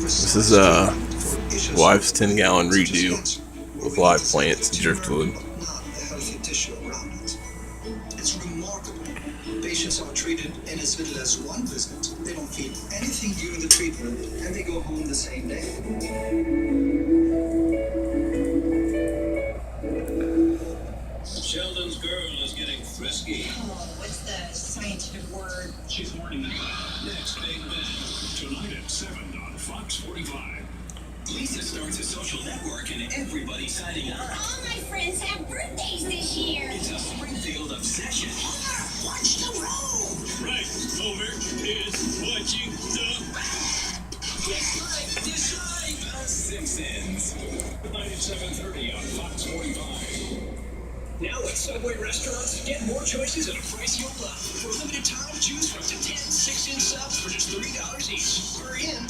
This is wife's 10-gallon redo with live plants and driftwood. It's remarkable. Patients are treated in as little as one visit. They don't feel anything during the treatment, and they go home the same day. Sheldon's girl is getting frisky. Oh, what's the scientific word? She's warning them. Next Big Ben. Tonight at 7 on Fox 45. Lisa starts a social network and everybody's signing up. All my friends have birthdays this year. It's a Springfield obsession. Watch the road. Right, Homer is watching the... That's right. The Simpsons. Tonight at 7:30 on Fox 45. Now at Subway restaurants, get more choices at a price you'll love. For a limited time, choose from up to 10 6-inch subs for just $3 each. Hurry in